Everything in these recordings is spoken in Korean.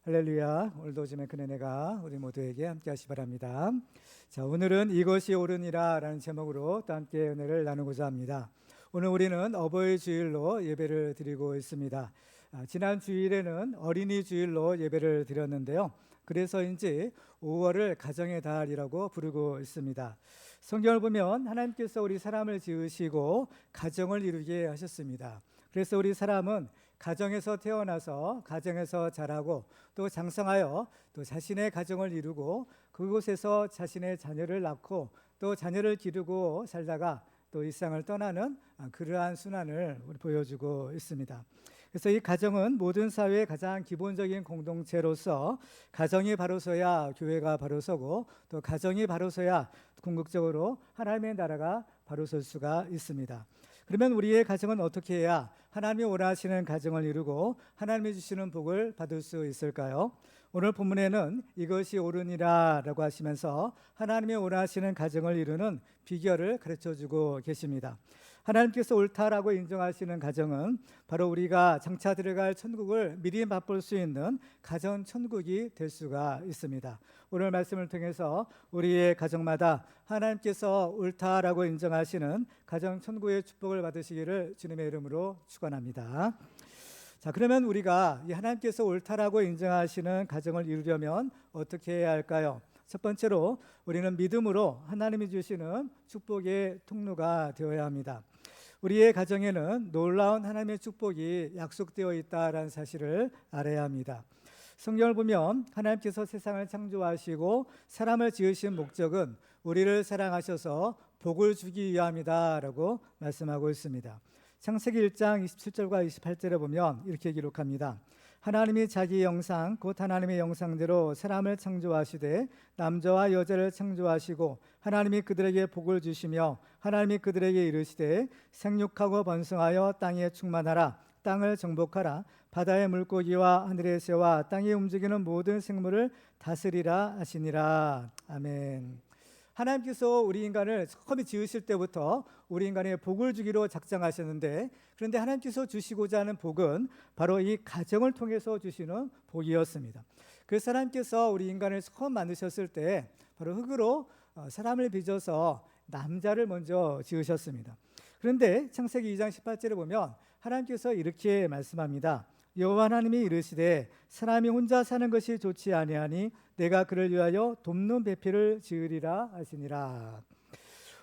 할렐루야. 오늘도 주님의 큰 은혜가 우리 모두에게 함께 하시 바랍니다. 자, 오늘은 이것이 옳으니라 라는 제목으로 또 함께 은혜를 나누고자 합니다. 오늘 우리는 어버이 주일로 예배를 드리고 있습니다. 지난 주일에는 어린이 주일로 예배를 드렸는데요. 그래서인지 5월을 가정의 달이라고 부르고 있습니다. 성경을 보면 하나님께서 우리 사람을 지으시고 가정을 이루게 하셨습니다. 그래서 우리 사람은 가정에서 태어나서 가정에서 자라고 또 장성하여 또 자신의 가정을 이루고 그곳에서 자신의 자녀를 낳고 또 자녀를 기르고 살다가 또 이 세상을 떠나는 그러한 순환을 보여주고 있습니다. 그래서 이 가정은 모든 사회의 가장 기본적인 공동체로서 가정이 바로 서야 교회가 바로 서고 또 가정이 바로 서야 궁극적으로 하나님의 나라가 바로 설 수가 있습니다. 그러면 우리의 가정은 어떻게 해야 하나님이 원하시는 가정을 이루고 하나님이 주시는 복을 받을 수 있을까요? 오늘 본문에는 이것이 옳으니라 라고 하시면서 하나님이 원하시는 가정을 이루는 비결을 가르쳐주고 계십니다. 하나님께서 옳다라고 인정하시는 가정은 바로 우리가 장차 들어갈 천국을 미리 맛볼 수 있는 가정 천국이 될 수가 있습니다. 오늘 말씀을 통해서 우리의 가정마다 하나님께서 옳다라고 인정하시는 가정 천국의 축복을 받으시기를 주님의 이름으로 축원합니다. 자, 그러면 우리가 이 하나님께서 옳다라고 인정하시는 가정을 이루려면 어떻게 해야 할까요? 첫 번째로 우리는 믿음으로 하나님이 주시는 축복의 통로가 되어야 합니다. 우리의 가정에는 놀라운 하나님의 축복이 약속되어 있다라는 사실을 알아야 합니다. 성경을 보면 하나님께서 세상을 창조하시고 사람을 지으신 목적은 우리를 사랑하셔서 복을 주기 위함이다라고 말씀하고 있습니다. 창세기 1장 27절과 28절에 보면 이렇게 기록합니다. 하나님이 자기 형상 곧 하나님의 형상대로 사람을 창조하시되 남자와 여자를 창조하시고 하나님이 그들에게 복을 주시며 하나님이 그들에게 이르시되 생육하고 번성하여 땅에 충만하라 땅을 정복하라 바다의 물고기와 하늘의 새와 땅에 움직이는 모든 생물을 다스리라 하시니라. 아멘. 하나님께서 우리 인간을 처음에 지으실 때부터 우리 인간에 복을 주기로 작정하셨는데, 그런데 하나님께서 주시고자 하는 복은 바로 이 가정을 통해서 주시는 복이었습니다. 그래서 하나님께서 우리 인간을 처음 만드셨을 때 바로 흙으로 사람을 빚어서 남자를 먼저 지으셨습니다. 그런데 창세기 2장 18절에 보면 하나님께서 이렇게 말씀합니다. 여호와 하나님이 이르시되 사람이 혼자 사는 것이 좋지 아니하니 내가 그를 위하여 돕는 배필을 지으리라 하시니라.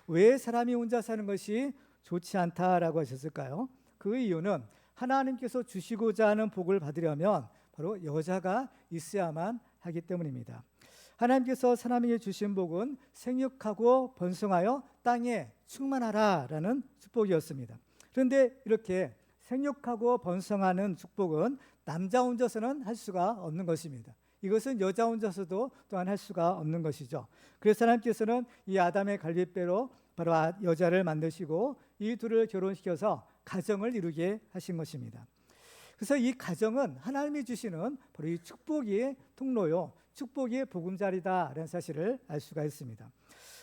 왜 사람이 혼자 사는 것이 좋지 않다라고 하셨을까요? 그 이유는 하나님께서 주시고자 하는 복을 받으려면 바로 여자가 있어야만 하기 때문입니다. 하나님께서 사람에게 주신 복은 생육하고 번성하여 땅에 충만하라라는 축복이었습니다. 그런데 이렇게 생육하고 번성하는 축복은 남자 혼자서는 할 수가 없는 것입니다. 이것은 여자 혼자서도 또한 할 수가 없는 것이죠. 그래서 하나님께서는 이 아담의 갈빗배로 바로 여자를 만드시고 이 둘을 결혼시켜서 가정을 이루게 하신 것입니다. 그래서 이 가정은 하나님이 주시는 바로 이 축복의 통로요, 축복의 보금자리다라는 사실을 알 수가 있습니다.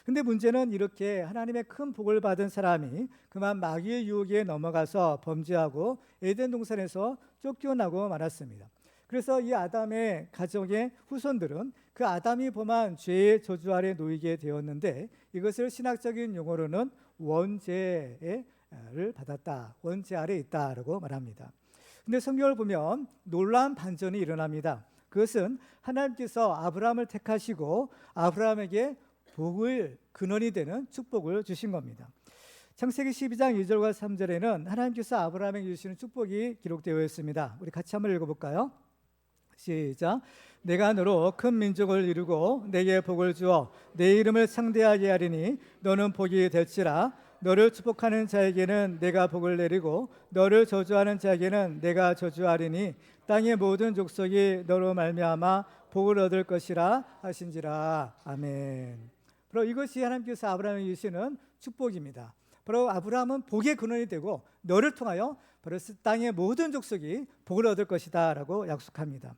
근데 문제는 이렇게 하나님의 큰 복을 받은 사람이 그만 마귀의 유혹에 넘어가서 범죄하고 에덴 동산에서 쫓겨나고 말았습니다. 그래서 이 아담의 가정의 후손들은 그 아담이 범한 죄의 저주 아래 놓이게 되었는데, 이것을 신학적인 용어로는 원죄를 받았다, 원죄 아래 있다라고 말합니다. 근데 성경을 보면 놀라운 반전이 일어납니다. 그것은 하나님께서 아브라함을 택하시고 아브라함에게 복을 근원이 되는 축복을 주신 겁니다. 창세기 12장 2절과 3절에는 하나님께서 아브라함에게 주시는 축복이 기록되어 있습니다. 우리 같이 한번 읽어볼까요? 시작. 내가 너로 큰 민족을 이루고 내게 복을 주어 내 이름을 창대하게 하리니 너는 복이 될지라. 너를 축복하는 자에게는 내가 복을 내리고 너를 저주하는 자에게는 내가 저주하리니 땅의 모든 족속이 너로 말미암아 복을 얻을 것이라 하신지라. 아멘. 바로 이것이 하나님께서 아브라함에게 주시는 축복입니다. 바로 아브라함은 복의 근원이 되고 너를 통하여 바로 땅의 모든 족속이 복을 얻을 것이다 라고 약속합니다.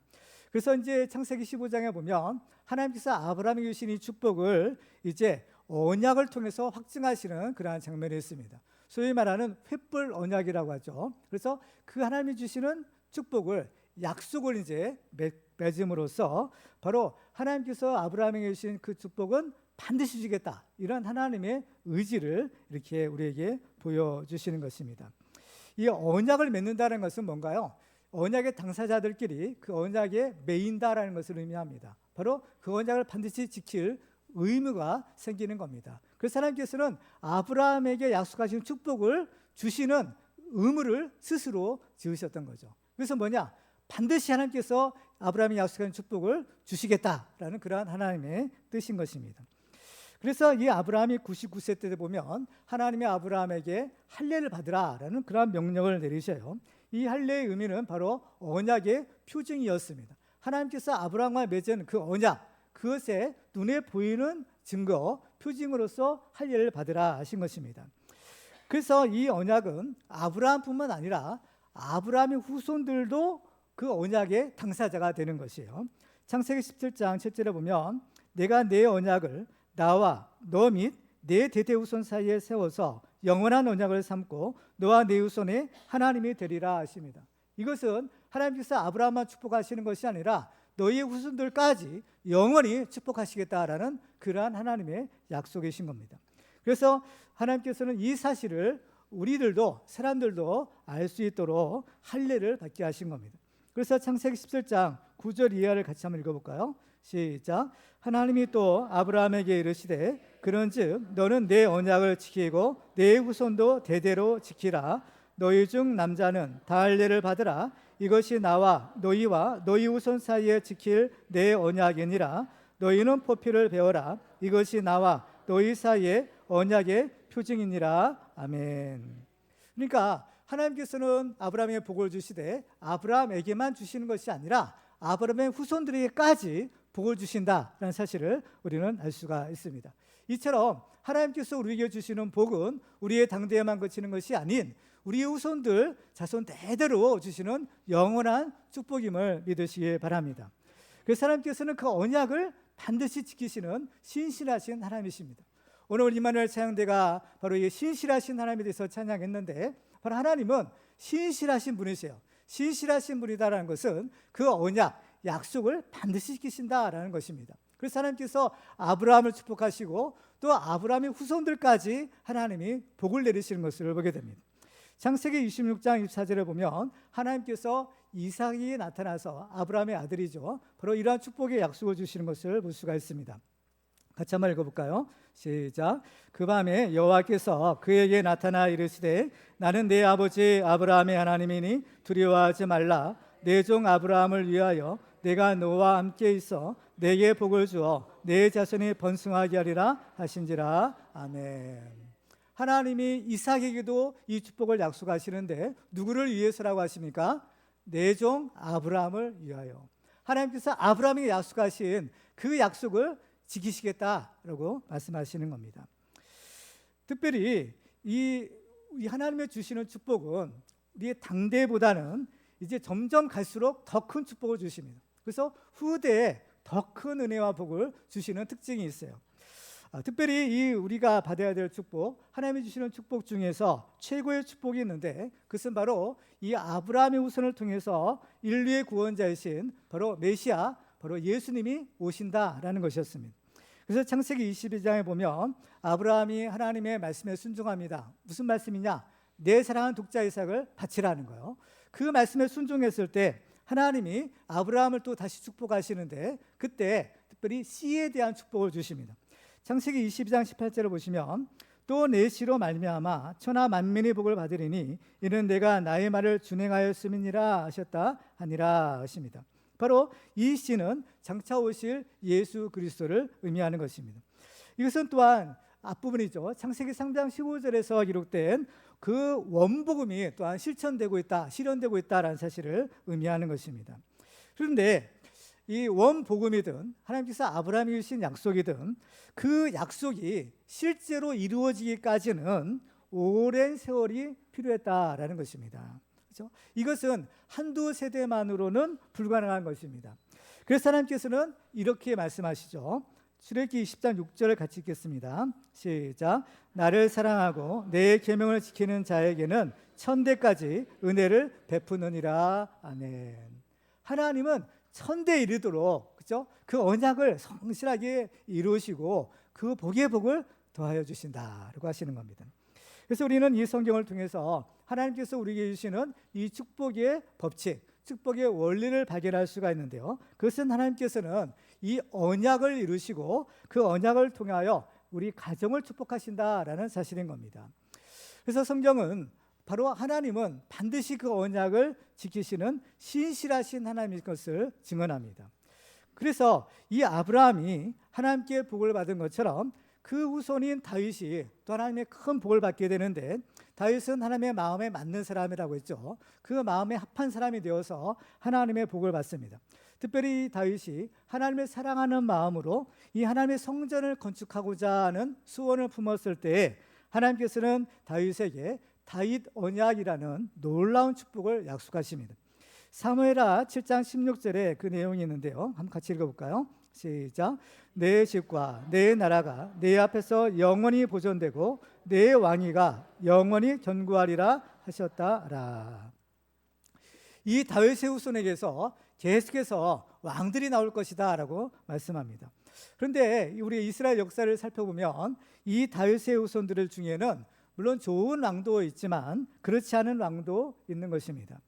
그래서 이제 창세기 15장에 보면 하나님께서 아브라함에게 주신 이 축복을 이제 언약을 통해서 확증하시는 그러한 장면이 있습니다. 소위 말하는 횃불 언약이라고 하죠. 그래서 그 하나님이 주시는 축복을 약속을 이제 맺음으로써 바로 하나님께서 아브라함에게 주신 그 축복은 반드시 주겠다, 이런 하나님의 의지를 이렇게 우리에게 보여주시는 것입니다. 이 언약을 맺는다는 것은 뭔가요? 언약의 당사자들끼리 그 언약에 매인다라는 것을 의미합니다. 바로 그 언약을 반드시 지킬 의무가 생기는 겁니다. 그래서 하나님께서는 아브라함에게 약속하신 축복을 주시는 의무를 스스로 지으셨던 거죠. 그래서 뭐냐? 반드시 하나님께서 아브라함이 약속한 축복을 주시겠다라는 그러한 하나님의 뜻인 것입니다. 그래서 이 아브라함이 99세 때 보면 하나님이 아브라함에게 할례를 받으라라는 그러한 명령을 내리셔요. 이 할례의 의미는 바로 언약의 표징이었습니다. 하나님께서 아브라함과 맺은 그 언약, 그것에 눈에 보이는 증거, 표징으로서 할례를 받으라 하신 것입니다. 그래서 이 언약은 아브라함뿐만 아니라 아브라함의 후손들도 그 언약의 당사자가 되는 것이에요. 창세기 17장 7절에 보면 내가 내 언약을 나와 너 및 내 대대 후손 사이에 세워서 영원한 언약을 삼고 너와 내 후손의 하나님이 되리라 하십니다. 이것은 하나님께서 아브라함만 축복하시는 것이 아니라 너희의 후손들까지 영원히 축복하시겠다라는 그러한 하나님의 약속이신 겁니다. 그래서 하나님께서는 이 사실을 우리들도, 사람들도 알 수 있도록 할례를 받게 하신 겁니다. 그래서 창세기 17장 9절 이하를 같이 한번 읽어볼까요? 시작. 하나님이 또 아브라함에게 이르시되 그런즉 너는 내 언약을 지키고 내 후손도 대대로 지키라. 너희 중 남자는 다 할례를 받으라. 이것이 나와 너희와 너희 후손 사이에 지킬 내 언약이니라. 너희는 포피를 배워라. 이것이 나와 너희 사이에 언약의 표징이니라. 아멘. 그러니까 하나님께서는 아브라함에게 복을 주시되 아브라함에게만 주시는 것이 아니라 아브라함의 후손들에게까지 복을 주신다라는 사실을 우리는 알 수가 있습니다. 이처럼 하나님께서 우리에게 주시는 복은 우리의 당대에만 그치는 것이 아닌 우리의 후손들 자손 대대로 주시는 영원한 축복임을 믿으시기 바랍니다. 그래서 하나님께서는 그 언약을 반드시 지키시는 신실하신 하나님이십니다. 오늘 이마누엘 찬양대가 바로 이 신실하신 하나님에 대해서 찬양했는데, 바로 하나님은 신실하신 분이세요. 신실하신 분이다라는 것은 그 언약, 약속을 반드시 지키신다라는 것입니다. 그래서 하나님께서 아브라함을 축복하시고 또 아브라함의 후손들까지 하나님이 복을 내리시는 것을 보게 됩니다. 창세기 26장 24절에 보면 하나님께서 이삭이 나타나서 아브라함의 아들이죠. 바로 이러한 축복의 약속을 주시는 것을 볼 수가 있습니다. 같이 한번 읽어볼까요? 시작. 그 밤에 여호와께서 그에게 나타나 이르시되 나는 내 아버지 아브라함의 하나님이니 두려워하지 말라. 내 종 아브라함을 위하여 내가 너와 함께 있어 내게 복을 주어 내 자손이 번성하게 하리라 하신지라. 아멘. 하나님이 이삭에게도 이 축복을 약속하시는데 누구를 위해서라고 하십니까? 내 종 아브라함을 위하여. 하나님께서 아브라함에게 약속하신 그 약속을 지키시겠다라고 말씀하시는 겁니다. 특별히 이 하나님의 주시는 축복은 우리의 당대보다는 이제 점점 갈수록 더 큰 축복을 주십니다. 그래서 후대에 더 큰 은혜와 복을 주시는 특징이 있어요. 특별히 우리가 받아야 될 축복, 하나님이 주시는 축복 중에서 최고의 축복이 있는데 그것은 바로 이 아브라함의 후손을 통해서 인류의 구원자이신 바로 메시아, 바로 예수님이 오신다라는 것이었습니다. 그래서 창세기 22장에 보면 아브라함이 하나님의 말씀에 순종합니다. 무슨 말씀이냐? 내 사랑하는 독자 이삭을 바치라는 거예요. 그 말씀에 순종했을 때 하나님이 아브라함을 또 다시 축복하시는데 그때 특별히 씨에 대한 축복을 주십니다. 창세기 22장 18절을 보시면 또 내 씨로 말미암아 천하 만민의 복을 받으리니 이는 내가 나의 말을 준행하였음이니라 하셨다 하니라 하십니다. 바로 이 씨는 장차 오실 예수 그리스도를 의미하는 것입니다. 이것은 또한 앞부분이죠. 창세기 3장 15절에서 기록된 그 원복음이 또한 실천되고 있다, 실현되고 있다라는 사실을 의미하는 것입니다. 그런데 이 원복음이든 하나님께서 아브라함에게 주신 약속이든 그 약속이 실제로 이루어지기까지는 오랜 세월이 필요했다라는 것입니다. 그렇죠? 이것은 한두 세대만으로는 불가능한 것입니다. 그래서 하나님께서는 이렇게 말씀하시죠. 출애굽기 20장 6절을 같이 읽겠습니다. 시작. 나를 사랑하고 내 계명을 지키는 자에게는 천대까지 은혜를 베푸느니라. 아멘. 하나님은 천대에 이르도록, 그죠? 그 언약을 성실하게 이루시고 그 복의 복을 더하여 주신다라고 하시는 겁니다. 그래서 우리는 이 성경을 통해서 하나님께서 우리에게 주시는 이 축복의 법칙, 축복의 원리를 발견할 수가 있는데요. 그것은 하나님께서는 이 언약을 이루시고 그 언약을 통하여 우리 가정을 축복하신다라는 사실인 겁니다. 그래서 성경은 바로 하나님은 반드시 그 언약을 지키시는 신실하신 하나님일 것을 증언합니다. 그래서 이 아브라함이 하나님께 복을 받은 것처럼 그 후손인 다윗이 또 하나님의 큰 복을 받게 되는데, 다윗은 하나님의 마음에 맞는 사람이라고 했죠. 그 마음에 합한 사람이 되어서 하나님의 복을 받습니다. 특별히 다윗이 하나님을 사랑하는 마음으로 이 하나님의 성전을 건축하고자 하는 소원을 품었을 때 하나님께서는 다윗에게 다윗 언약이라는 놀라운 축복을 약속하십니다. 사무엘하 7장 16절에 그 내용이 있는데요. 한번 같이 읽어볼까요? 시작. 내 집과 내 나라가 내 앞에서 영원히 보존되고 내 왕위가 영원히 견고하리라 하셨다라. 이 다윗의 후손에게서 계속해서 왕들이 나올 것이다 라고 말씀합니다. 그런데 우리 이스라엘 역사를 살펴보면 이 다윗의 후손들 중에는 물론 좋은 왕도 있지만 그렇지 않은 왕도 있는 것입니다.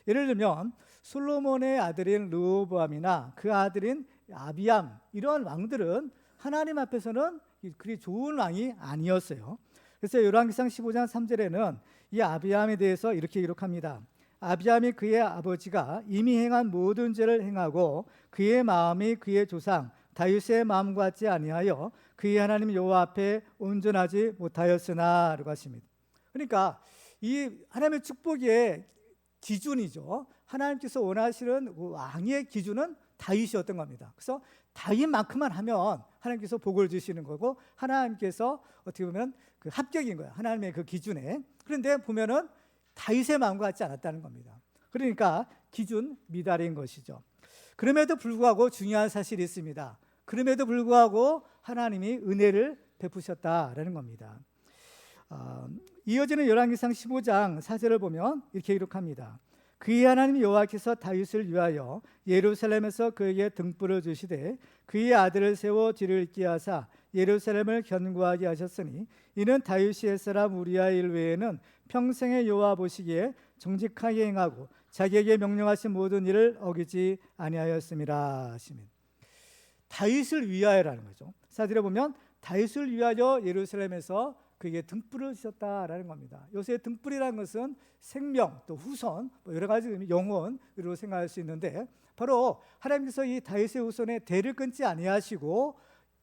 예를 들면 솔로몬의 아들인 르호보암이나 그 아들인 아비암, 이런 왕들은 하나님 앞에서는 그리 좋은 왕이 아니었어요. 그래서 열왕기상 15장 3절에는 이 아비암에 대해서 이렇게 기록합니다. 아비암이 그의 아버지가 이미 행한 모든 죄를 행하고 그의 마음이 그의 조상 다윗의 마음과 같지 아니하여 그의 하나님 여호와 앞에 온전하지 못하였으나 라고 하십니다. 그러니까 이 하나님의 축복의 기준이죠. 하나님께서 원하시는 왕의 기준은 다윗이었던 겁니다. 그래서 다윗만큼만 하면 하나님께서 복을 주시는 거고, 하나님께서 어떻게 보면 그 합격인 거예요. 하나님의 그 기준에. 그런데 보면은 다윗의 마음과 같지 않았다는 겁니다. 그러니까 기준 미달인 것이죠. 그럼에도 불구하고 중요한 사실이 있습니다. 그럼에도 불구하고 하나님이 은혜를 베푸셨다라는 겁니다. 이어지는 열왕기상 15장 4절을 보면 이렇게 기록합니다. 그의 하나님 여호와께서 다윗을 위하여 예루살렘에서 그에게 등불을 주시되 그의 아들을 세워 뒤를 잇게 하사 예루살렘을 견고하게 하셨으니 이는 다윗이 옛사람 우리아의 일 외에는 평생의 여호와 보시기에 정직하게 행하고 자기에게 명령하신 모든 일을 어기지 아니하였음이라 하시면, 다윗을 위하여라는 거죠. 사절에 보면 다윗을 위하여 예루살렘에서 그에게 등불을 주셨다라는 겁니다. 요새 등불이라는 것은 생명, 또 후손, 여러 가지 영혼으로 생각할 수 있는데, 바로 하나님께서 이 다윗의 후손의 대를 끊지 아니하시고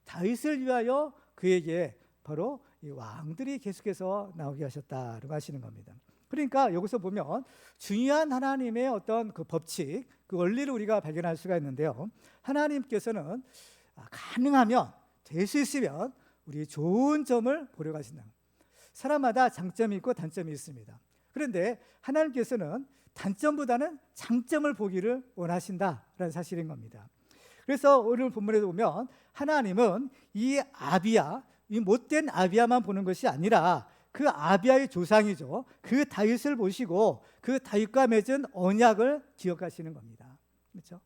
다윗을 위하여 그에게 바로 이 왕들이 계속해서 나오게 하셨다라고 하시는 겁니다. 그러니까 여기서 보면 중요한 하나님의 어떤 그 법칙, 그 원리를 우리가 발견할 수가 있는데요. 하나님께서는 가능하면, 될 수 있으면 우리의 좋은 점을 보려고 하신다. 사람마다 장점이 있고 단점이 있습니다. 그런데 하나님께서는 단점보다는 장점을 보기를 원하신다라는 사실인 겁니다. 그래서 오늘 본문에도 보면 하나님은 이 아비야, 이 못된 아비야만 보는 것이 아니라 그 아비야의 조상이죠. 그 다윗을 보시고 그 다윗과 맺은 언약을 기억하시는 겁니다. 그렇죠?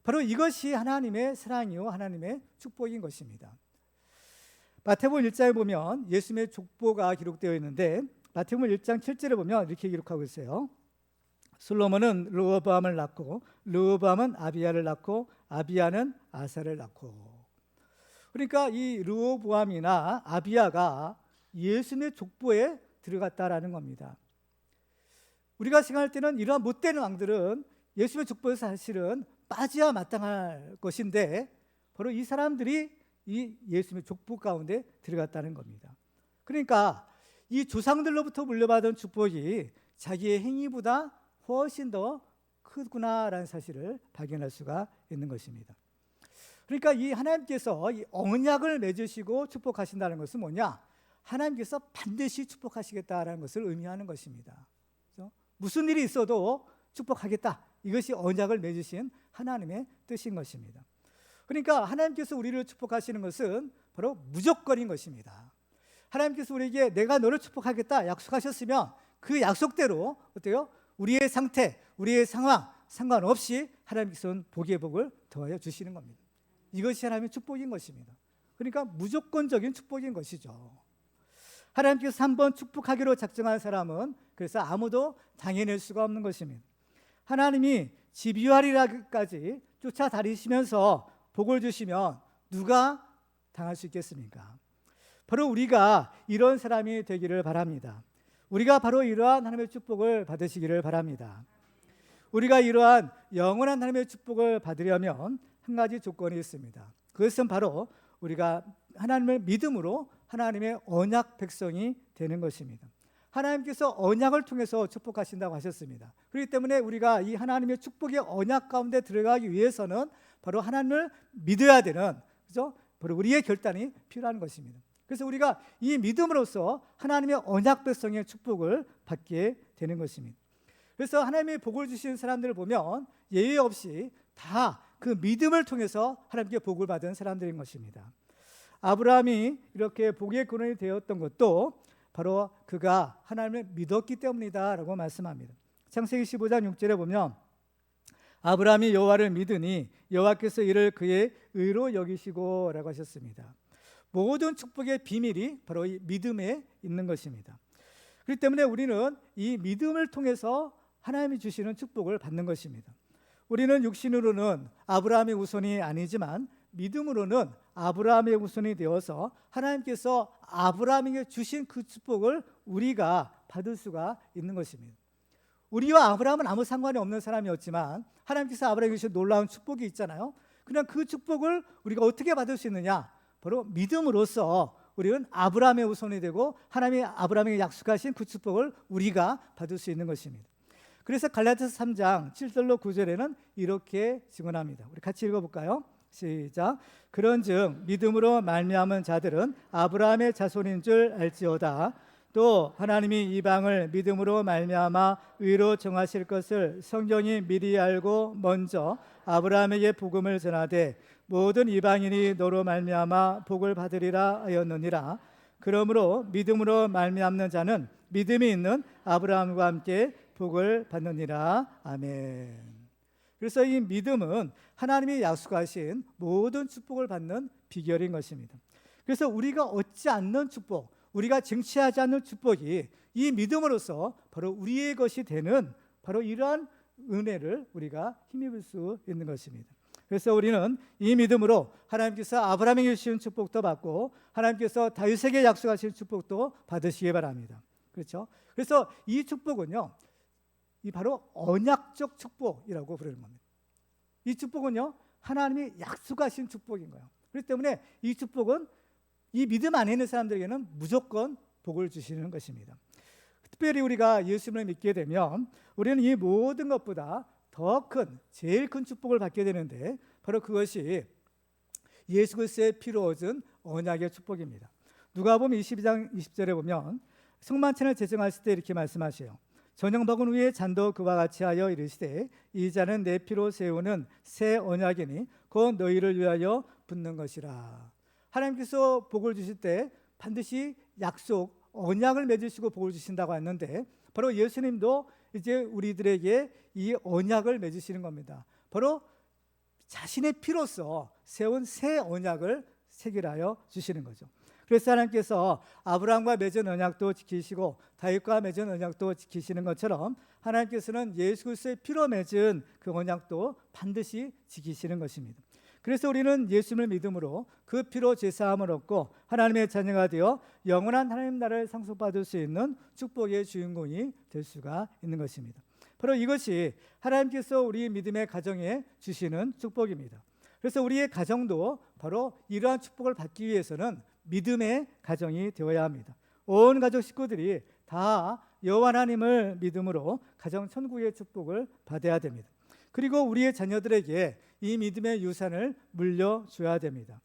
바로 이것이 하나님의 사랑이요 하나님의 축복인 것입니다. 마태복음 1장에 보면 예수님의 족보가 기록되어 있는데, 마태복음 1장 7절에 보면 이렇게 기록하고 있어요. 솔로몬은 르호보암을 낳고 르호보암은 아비야를 낳고 아비야는 아사를 낳고. 그러니까 이 르호보암이나 아비야가 예수님의 족보에 들어갔다라는 겁니다. 우리가 생각할 때는 이러한 못된 왕들은 예수님의 족보에서 사실은 빠져야 마땅할 것인데, 바로 이 사람들이 이 예수님의 족보 가운데 들어갔다는 겁니다. 그러니까 이 조상들로부터 물려받은 축복이 자기의 행위보다 훨씬 더 크구나라는 사실을 발견할 수가 있는 것입니다. 그러니까 이 하나님께서 이 언약을 맺으시고 축복하신다는 것은 뭐냐? 하나님께서 반드시 축복하시겠다라는 것을 의미하는 것입니다. 그렇죠? 무슨 일이 있어도 축복하겠다. 이것이 언약을 맺으신 하나님의 뜻인 것입니다. 그러니까 하나님께서 우리를 축복하시는 것은 바로 무조건인 것입니다. 하나님께서 우리에게 내가 너를 축복하겠다 약속하셨으면 그 약속대로 어때요? 우리의 상태, 우리의 상황, 상관없이 하나님께서는 복의 복을 더하여 주시는 겁니다. 이것이 하나님의 축복인 것입니다. 그러니까 무조건적인 축복인 것이죠. 하나님께서 한번 축복하기로 작정한 사람은 그래서 아무도 당해낼 수가 없는 것입니다. 하나님이 집요하리라까지 쫓아다니시면서 복을 주시면 누가 당할 수 있겠습니까? 바로 우리가 이런 사람이 되기를 바랍니다. 우리가 바로 이러한 하나님의 축복을 받으시기를 바랍니다. 우리가 이러한 영원한 하나님의 축복을 받으려면 한 가지 조건이 있습니다. 그것은 바로 우리가 하나님을 믿음으로 하나님의 언약 백성이 되는 것입니다. 하나님께서 언약을 통해서 축복하신다고 하셨습니다. 그렇기 때문에 우리가 이 하나님의 축복의 언약 가운데 들어가기 위해서는 바로 하나님을 믿어야 되는, 그죠? 바로 우리의 결단이 필요한 것입니다. 그래서 우리가 이 믿음으로써 하나님의 언약 백성의 축복을 받게 되는 것입니다. 그래서 하나님의 복을 주신 사람들을 보면 예외 없이 다 그 믿음을 통해서 하나님께 복을 받은 사람들인 것입니다. 아브라함이 이렇게 복의 근원이 되었던 것도 바로 그가 하나님을 믿었기 때문이다 라고 말씀합니다. 창세기 15장 6절에 보면 아브라함이 여호와를 믿으니 여호와께서 이를 그의 의로 여기시고 라고 하셨습니다. 모든 축복의 비밀이 바로 이 믿음에 있는 것입니다. 그렇기 때문에 우리는 이 믿음을 통해서 하나님이 주시는 축복을 받는 것입니다. 우리는 육신으로는 아브라함의 후손이 아니지만 믿음으로는 아브라함의 후손이 되어서 하나님께서 아브라함에게 주신 그 축복을 우리가 받을 수가 있는 것입니다. 우리와 아브라함은 아무 상관이 없는 사람이었지만 하나님께서 아브라함에게 주신 놀라운 축복이 있잖아요. 그냥 그 축복을 우리가 어떻게 받을 수 있느냐? 바로 믿음으로써 우리는 아브라함의 후손이 되고 하나님이 아브라함에게 약속하신 그 축복을 우리가 받을 수 있는 것입니다. 그래서 갈라디아서 3장 7절로 9절에는 이렇게 증언합니다. 우리 같이 읽어볼까요? 시작. 그런즉 믿음으로 말미암은 자들은 아브라함의 자손인 줄 알지어다. 또 하나님이 이방을 믿음으로 말미암아 의로 정하실 것을 성경이 미리 알고 먼저 아브라함에게 복음을 전하되 모든 이방인이 너로 말미암아 복을 받으리라 하였느니라. 그러므로 믿음으로 말미암는 자는 믿음이 있는 아브라함과 함께 복을 받느니라. 아멘. 그래서 이 믿음은 하나님이 약속하신 모든 축복을 받는 비결인 것입니다. 그래서 우리가 얻지 않는 축복, 우리가 쟁취하지 않는 축복이 이 믿음으로써 바로 우리의 것이 되는 바로 이러한 은혜를 우리가 힘입을 수 있는 것입니다. 그래서 우리는 이 믿음으로 하나님께서 아브라함에게 주신 축복도 받고 하나님께서 다윗에게 약속하신 축복도 받으시기 바랍니다. 그렇죠? 그래서 이 축복은요, 이 바로 언약적 축복이라고 부르는 겁니다. 이 축복은요, 하나님이 약속하신 축복인 거예요. 그렇기 때문에 이 축복은 이 믿음 안에 있는 사람들에게는 무조건 복을 주시는 것입니다. 특별히 우리가 예수님을 믿게 되면 우리는 이 모든 것보다 더 큰, 제일 큰 축복을 받게 되는데 바로 그것이 예수 그리스도의 피로 얻은 언약의 축복입니다. 누가복음 22장 20절에 보면 성만찬을 제정하실 때 이렇게 말씀하세요. 저녁 먹은 후에 잔도 그와 같이 하여 이르시되 이 잔은 내 피로 세우는 새 언약이니 곧 너희를 위하여 붓는 것이라. 하나님께서 복을 주실 때 반드시 약속, 언약을 맺으시고 복을 주신다고 했는데 바로 예수님도 이제 우리들에게 이 언약을 맺으시는 겁니다. 바로 자신의 피로써 세운 새 언약을 체결하여 주시는 거죠. 그래서 하나님께서 아브라함과 맺은 언약도 지키시고 다윗과 맺은 언약도 지키시는 것처럼 하나님께서는 예수 그리스도의 피로 맺은 그 언약도 반드시 지키시는 것입니다. 그래서 우리는 예수님을 믿음으로 그 피로 죄사함을 얻고 하나님의 자녀가 되어 영원한 하나님 나라를 상속받을 수 있는 축복의 주인공이 될 수가 있는 것입니다. 바로 이것이 하나님께서 우리 믿음의 가정에 주시는 축복입니다. 그래서 우리의 가정도 바로 이러한 축복을 받기 위해서는 믿음의 가정이 되어야 합니다. 온 가족 식구들이 다 여호와 하나님을 믿음으로 가정 천국의 축복을 받아야 됩니다. 그리고 우리의 자녀들에게 이 믿음의 유산을 물려줘야 됩니다.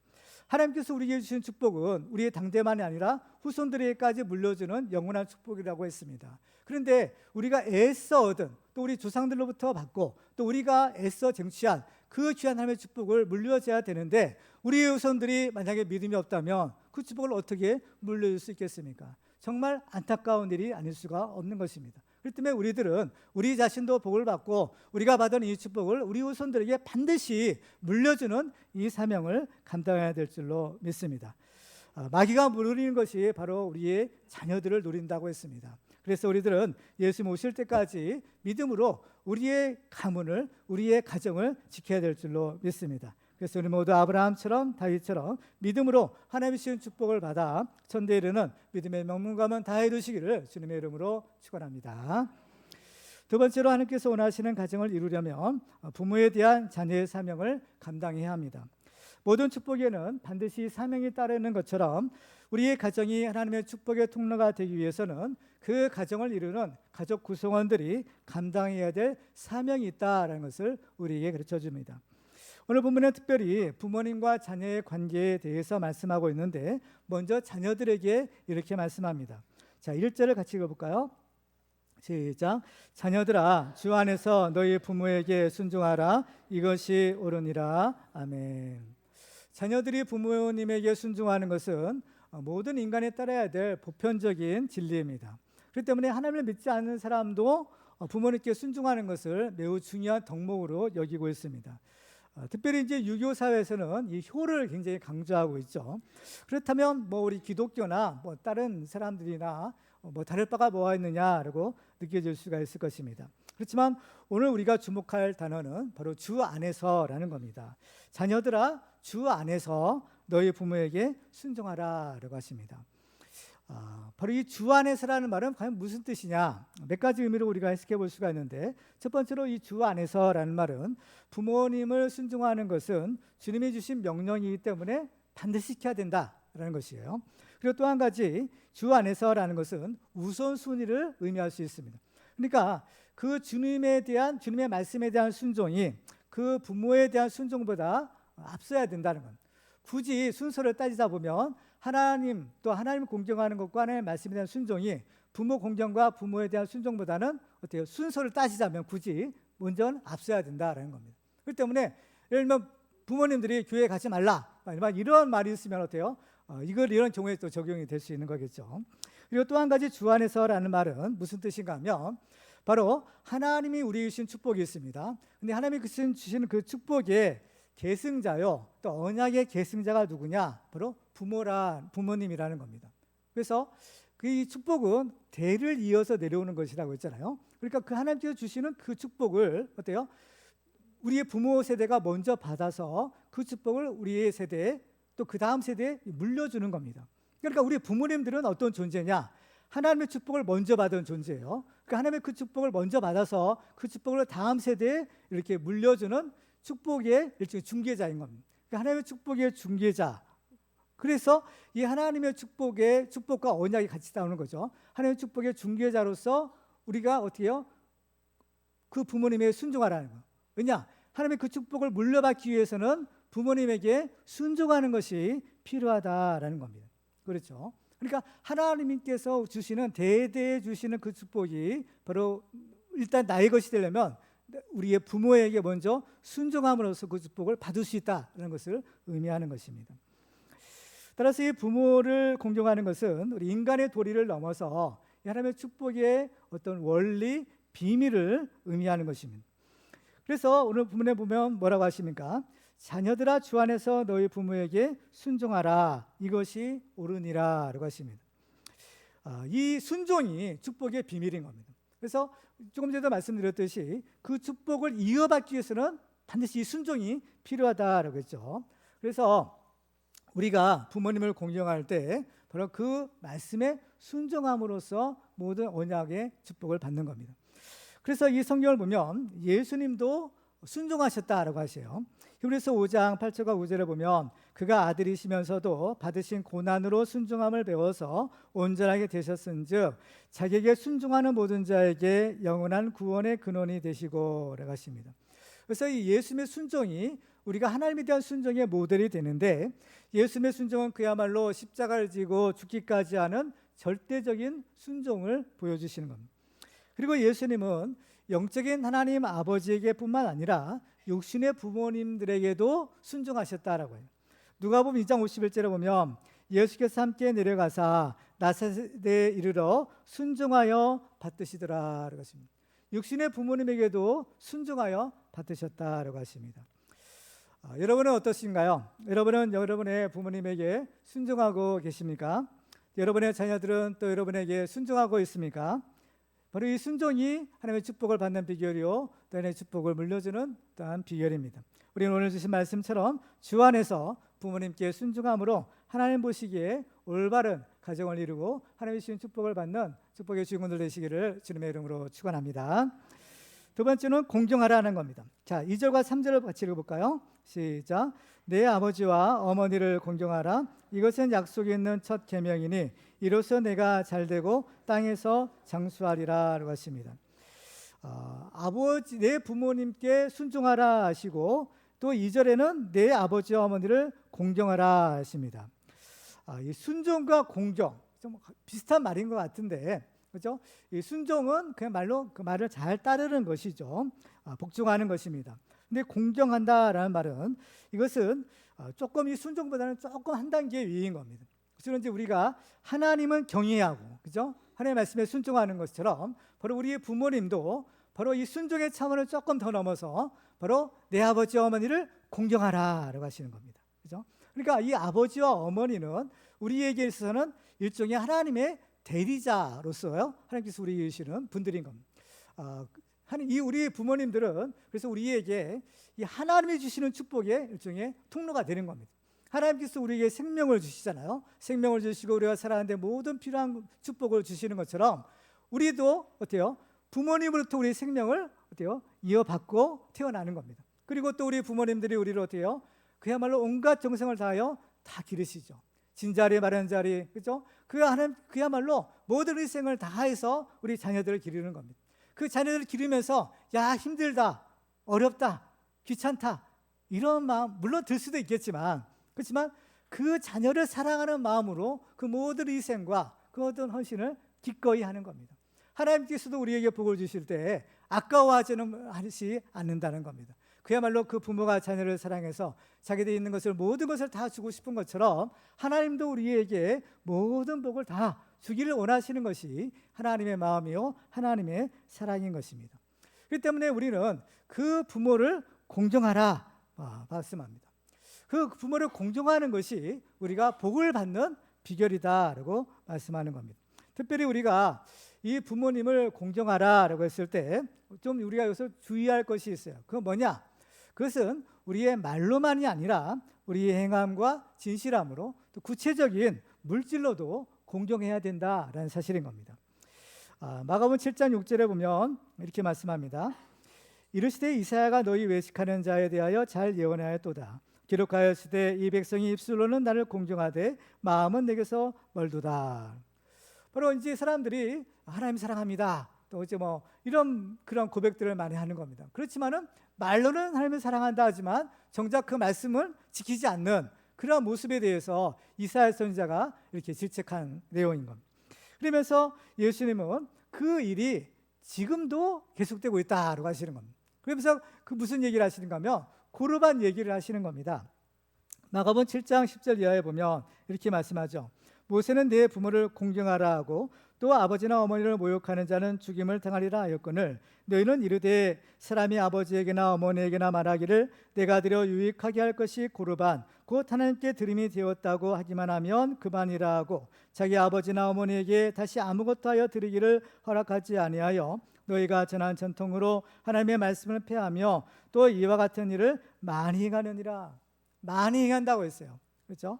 하나님께서 우리에게 주신 축복은 우리의 당대만이 아니라 후손들에게까지 물려주는 영원한 축복이라고 했습니다. 그런데 우리가 애써 얻은, 또 우리 조상들로부터 받고 또 우리가 애써 쟁취한 그 귀한 하나님의 축복을 물려줘야 되는데 우리의 후손들이 만약에 믿음이 없다면 그 축복을 어떻게 물려줄 수 있겠습니까? 정말 안타까운 일이 아닐 수가 없는 것입니다. 그렇기 때문에 우리들은 우리 자신도 복을 받고 우리가 받은 이 축복을 우리 후손들에게 반드시 물려주는 이 사명을 감당해야 될 줄로 믿습니다. 마귀가 누리는 것이 바로 우리의 자녀들을 누린다고 했습니다. 그래서 우리들은 예수님 오실 때까지 믿음으로 우리의 가문을, 우리의 가정을 지켜야 될 줄로 믿습니다. 그래서 우리 모두 아브라함처럼 다윗처럼 믿음으로 하나님의 주신 축복을 받아 천대에 이르는 믿음의 명문가문 다 이루시기를 주님의 이름으로 축원합니다. 두 번째로 하나님께서 원하시는 가정을 이루려면 부모에 대한 자녀의 사명을 감당해야 합니다. 모든 축복에는 반드시 사명이 따르는 것처럼 우리의 가정이 하나님의 축복의 통로가 되기 위해서는 그 가정을 이루는 가족 구성원들이 감당해야 될 사명이 있다라는 것을 우리에게 가르쳐 줍니다. 오늘 본문은 특별히 부모님과 자녀의 관계에 대해서 말씀하고 있는데 먼저 자녀들에게 이렇게 말씀합니다. 자, 1절을 같이 읽어볼까요? 시작. 자녀들아, 주 안에서 너희 부모에게 순종하라. 이것이 옳으니라. 아멘. 자녀들이 부모님에게 순종하는 것은 모든 인간에 따라야 될 보편적인 진리입니다. 그렇기 때문에 하나님을 믿지 않는 사람도 부모님께 순종하는 것을 매우 중요한 덕목으로 여기고 있습니다. 특별히 이제 유교 사회에서는 이 효를 굉장히 강조하고 있죠. 그렇다면 우리 기독교나 다른 사람들이나 다를 바가 뭐가 있느냐라고 느껴질 수가 있을 것입니다. 그렇지만 오늘 우리가 주목할 단어는 바로 주 안에서라는 겁니다. 자녀들아, 주 안에서 너희 부모에게 순종하라라고 하십니다. 바로 이 주 안에서라는 말은 과연 무슨 뜻이냐? 몇 가지 의미로 우리가 해석해 볼 수가 있는데, 첫 번째로 이 주 안에서라는 말은 부모님을 순종하는 것은 주님이 주신 명령이기 때문에 반드시 지켜야 된다라는 것이에요. 그리고 또 한 가지, 주 안에서라는 것은 우선순위를 의미할 수 있습니다. 그러니까 그 주님의 말씀에 대한 순종이 그 부모에 대한 순종보다 앞서야 된다는 것. 굳이 순서를 따지다 보면 하나님, 또 하나님을 공경하는 것과 하나님의 말씀에 대한 순종이 부모 공경과 부모에 대한 순종보다는 어때요? 순서를 따지자면 굳이 먼저 앞서야 된다라는 겁니다. 그렇기 때문에 예를 들면 부모님들이 교회 가지 말라, 이런 말이 있으면 어때요? 이런 경우에 또 적용이 될 수 있는 거겠죠. 그리고 또 한 가지 주 안에서라는 말은 무슨 뜻인가 하면 바로 하나님이 우리에게 주신 축복이 있습니다. 근데 하나님이 주시는 그 축복의 계승자요, 또 언약의 계승자가 누구냐? 바로 부모님이라는 겁니다. 그래서 그 축복은 대를 이어서 내려오는 것이라고 했잖아요. 그러니까 그 하나님께서 주시는 그 축복을 어때요? 우리의 부모 세대가 먼저 받아서 그 축복을 우리의 세대에, 또 그 다음 세대에 물려주는 겁니다. 그러니까 우리 부모님들은 어떤 존재냐? 하나님의 축복을 먼저 받은 존재예요. 그러니까 하나님의 그 축복을 먼저 받아서 그 축복을 다음 세대에 이렇게 물려주는 축복의 일종의 중개자인 겁니다. 그러니까 하나님의 축복의 중개자. 그래서 이 하나님의 축복과 언약이 같이 나오는 거죠. 하나님의 축복의 중개자로서 우리가 어떻게 해요? 그 부모님에게 순종하라는 거예요. 왜냐? 하나님의 그 축복을 물려받기 위해서는 부모님에게 순종하는 것이 필요하다라는 겁니다. 그렇죠? 그러니까 하나님께서 주시는, 대대에 주시는 그 축복이 바로 일단 나의 것이 되려면 우리의 부모에게 먼저 순종함으로써 그 축복을 받을 수 있다는 것을 의미하는 것입니다. 따라서 이 부모를 공경하는 것은 우리 인간의 도리를 넘어서 하나님의 축복의 어떤 원리, 비밀을 의미하는 것입니다. 그래서 오늘 본문에 보면 뭐라고 하십니까? 자녀들아, 주 안에서 너희 부모에게 순종하라. 이것이 옳으니라 라고 하십니다. 이 순종이 축복의 비밀인 겁니다. 그래서 조금 전에도 말씀드렸듯이 그 축복을 이어받기 위해서는 반드시 이 순종이 필요하다라고 했죠. 그래서 우리가 부모님을 공경할 때 바로 그 말씀에 순종함으로써 모든 언약의 축복을 받는 겁니다. 그래서 이 성경을 보면 예수님도 순종하셨다라고 하세요. 히브리서 5장 8절과 9절에 보면 그가 아들이시면서도 받으신 고난으로 순종함을 배워서 온전하게 되셨은즉 자기에게 순종하는 모든 자에게 영원한 구원의 근원이 되시고 라고 하십니다. 그래서 이 예수님의 순종이 우리가 하나님에 대한 순종의 모델이 되는데, 예수님의 순종은 그야말로 십자가를 지고 죽기까지 하는 절대적인 순종을 보여주시는 겁니다. 그리고 예수님은 영적인 하나님 아버지에게 뿐만 아니라 육신의 부모님들에게도 순종하셨다라고 해요. 누가복음 2장 51절에 보면 예수께서 함께 내려가사 나사렛에 이르러 순종하여 받으시더라라고 하십니다. 육신의 부모님에게도 순종하여 받으셨다라고 하십니다. 여러분은 어떠신가요? 여러분은 여러분의 부모님에게 순종하고 계십니까? 여러분의 자녀들은 또 여러분에게 순종하고 있습니까? 바로 이 순종이 하나님의 축복을 받는 비결이요, 또 하나님의 축복을 물려주는 또한 비결입니다. 우리는 오늘 주신 말씀처럼 주 안에서 부모님께 순종함으로 하나님 보시기에 올바른 가정을 이루고 하나님의 주신 축복을 받는 축복의 주인공들 되시기를 주님의 이름으로 축원합니다. 두 번째는 공경하라는 겁니다. 자, 2절과 3절을 같이 읽어볼까요? 시작. 내 아버지와 어머니를 공경하라. 이것은 약속이 있는 첫 계명이니 이로써 내가 잘되고 땅에서 장수하리라라고 하십니다. 아버지, 내 부모님께 순종하라 하시고 또 2절에는 내 아버지와 어머니를 공경하라 하십니다. 이 순종과 공경 좀 비슷한 말인 것 같은데, 그렇죠? 이 순종은 그냥 말로 그 말을 잘 따르는 것이죠. 복종하는 것입니다. 근데 공경한다라는 말은 이것은 조금 이 순종보다는 조금 한 단계 위인 겁니다. 그래서 이제 우리가 하나님은 경외하고, 그죠? 하나님의 말씀에 순종하는 것처럼 바로 우리의 부모님도 바로 이 순종의 차원을 조금 더 넘어서 바로 내 아버지와 어머니를 공경하라라고 하시는 겁니다. 그죠? 그러니까 이 아버지와 어머니는 우리에게 있어서는 일종의 하나님의 대리자로서요, 하나님께서 우리에게 주시는 분들인 겁니다. 이 우리 부모님들은 그래서 우리에게 이 하나님이 주시는 축복의 일종의 통로가 되는 겁니다. 하나님께서 우리에게 생명을 주시잖아요. 생명을 주시고 우리가 살아가는데 모든 필요한 축복을 주시는 것처럼 우리도 어때요? 부모님으로부터 우리 생명을 어때요? 이어받고 태어나는 겁니다. 그리고 또 우리 부모님들이 우리를 어때요? 그야말로 온갖 정성을 다하여 다 기르시죠. 진자리 마른 자리, 그죠? 그야말로 모든 희생을 다해서 우리 자녀들을 기르는 겁니다. 그 자녀들을 기르면서 야, 힘들다, 어렵다, 귀찮다 이런 마음 물론 들 수도 있겠지만, 그렇지만 그 자녀를 사랑하는 마음으로 그 모든 희생과 그 모든 헌신을 기꺼이 하는 겁니다. 하나님께서도 우리에게 복을 주실 때 아까워하지는 않는다는 겁니다. 그야말로 그 부모가 자녀를 사랑해서 자기들이 있는 것을 모든 것을 다 주고 싶은 것처럼 하나님도 우리에게 모든 복을 다 주기를 원하시는 것이 하나님의 마음이요, 하나님의 사랑인 것입니다. 그렇기 때문에 우리는 그 부모를 공경하라 말씀합니다. 그 부모를 공경하는 것이 우리가 복을 받는 비결이다라고 말씀하는 겁니다. 특별히 우리가 이 부모님을 공경하라라고 했을 때 좀 우리가 여기서 주의할 것이 있어요. 그건 뭐냐? 그것은 우리의 말로만이 아니라 우리의 행함과 진실함으로 또 구체적인 물질로도 공경해야 된다라는 사실인 겁니다. 마가복음 7장 6절에 보면 이렇게 말씀합니다. 이르시되 이사야가 너희 외식하는 자에 대하여 잘 예언하였도다. 기록하였으되 이 백성이 입술로는 나를 공경하되 마음은 내게서 멀도다. 바로 이제 사람들이 하나님 사랑합니다, 또 이제 뭐 이런 그런 고백들을 많이 하는 겁니다. 그렇지만은 말로는 하나님을 사랑한다 하지만 정작 그 말씀을 지키지 않는 그런 모습에 대해서 이사야 선지자가 이렇게 질책한 내용인 겁니다. 그러면서 예수님은 그 일이 지금도 계속되고 있다라고 하시는 겁니다. 그러면서 그 무슨 얘기를 하시는가 하면 고르반 얘기를 하시는 겁니다. 마가복음 7장 10절 이하에 보면 이렇게 말씀하죠. 모세는 내 부모를 공경하라 하고 또 아버지나 어머니를 모욕하는 자는 죽임을 당하리라 하였거늘 너희는 이르되 사람이 아버지에게나 어머니에게나 말하기를 내가 드려 유익하게 할 것이 고르반 곧 하나님께 드림이 되었다고 하기만 하면 그만이라 하고 자기 아버지나 어머니에게 다시 아무것도 하여 드리기를 허락하지 아니하여 너희가 전한 전통으로 하나님의 말씀을 폐하며 또 이와 같은 일을 많이 행하느니라. 많이 행한다고 했어요. 그렇죠?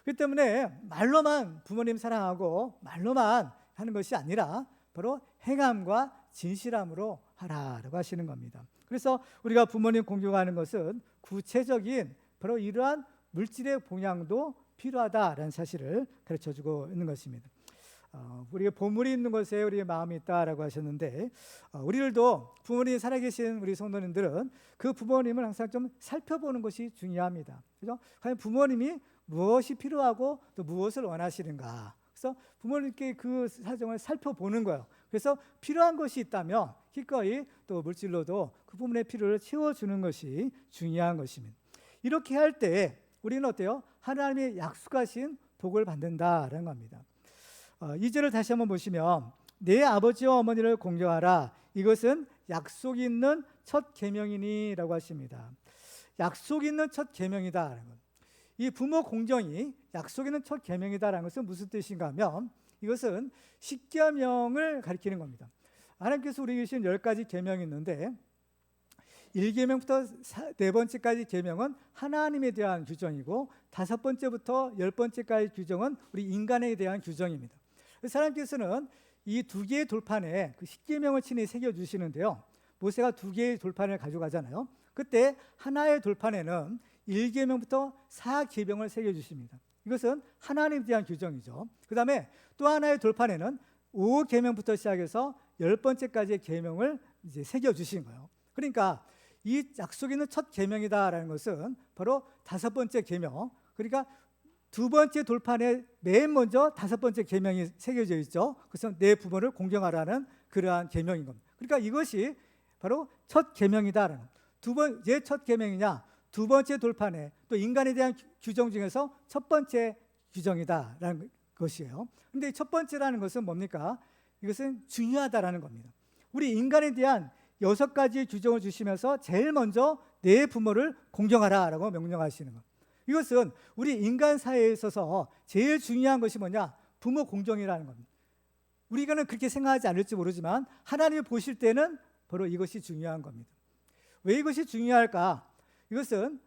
그렇기 때문에 말로만 부모님 사랑하고 말로만 하는 것이 아니라 바로 행함과 진실함으로 하라라고 하시는 겁니다. 그래서 우리가 부모님 공경하는 것은 구체적인 바로 이러한 물질의 봉양도 필요하다라는 사실을 가르쳐주고 있는 것입니다. 우리가 보물이 있는 곳에 우리의 마음이 있다라고 하셨는데 우리들도 부모님이 살아계신 우리 성도님들은 그 부모님을 항상 좀 살펴보는 것이 중요합니다. 그죠? 과연 부모님이 무엇이 필요하고 또 무엇을 원하시는가. 그래서 부모님께 그 사정을 살펴보는 거예요. 그래서 필요한 것이 있다면 기꺼이 또 물질로도 그 부분의 필요를 채워주는 것이 중요한 것입니다. 이렇게 할 때 우리는 어때요? 하나님의 약속하신 복을 받는다라는 겁니다. 2절을 다시 한번 보시면 내 아버지와 어머니를 공경하라. 이것은 약속 있는 첫 계명이니라고 하십니다. 약속 있는 첫 계명이다라는 것. 이 부모 공경이 약속 있는 첫 계명이다라는 것은 무슨 뜻인가 하면 이것은 십계명을 가리키는 겁니다. 하나님께서 우리에게 주신 10가지 계명이 있는데 1계명부터 4번째까지 계명은 하나님에 대한 규정이고 5번째부터 10번째까지 규정은 우리 인간에 대한 규정입니다. 그래서 하나님께서는 이 2개의 돌판에 그 10계명을 친히 새겨주시는데요. 모세가 2개의 돌판을 가져가잖아요. 그때 하나의 돌판에는 1계명부터 4계명을 새겨주십니다. 이것은 하나님에 대한 규정이죠. 그 다음에 또 하나의 돌판에는 5계명부터 시작해서 10번째까지의 계명을 이제 새겨주신 거예요. 그러니까 이 약속 있는 첫 계명이다라는 것은 바로 5번째 계명, 그러니까 2번째 돌판에 맨 먼저 5번째 계명이 새겨져 있죠. 그래서 내 부모를 공경하라는 그러한 계명인 겁니다. 그러니까 이것이 바로 첫 계명이다라는 왜 첫 계명이냐? 2번째 돌판에 또 인간에 대한 규정 중에서 첫 번째 규정이다라는 것이에요. 그런데 첫 번째라는 것은 뭡니까? 이것은 중요하다라는 겁니다. 우리 인간에 대한 6가지의 규정을 주시면서 제일 먼저 내 부모를 공경하라라고 명령하시는 것. 이것은 우리 인간 사회에 있어서 제일 중요한 것이 뭐냐? 부모 공경이라는 겁니다. 우리가는 그렇게 생각하지 않을지 모르지만 하나님이 보실 때는 바로 이것이 중요한 겁니다. 왜 이것이 중요할까? 이것은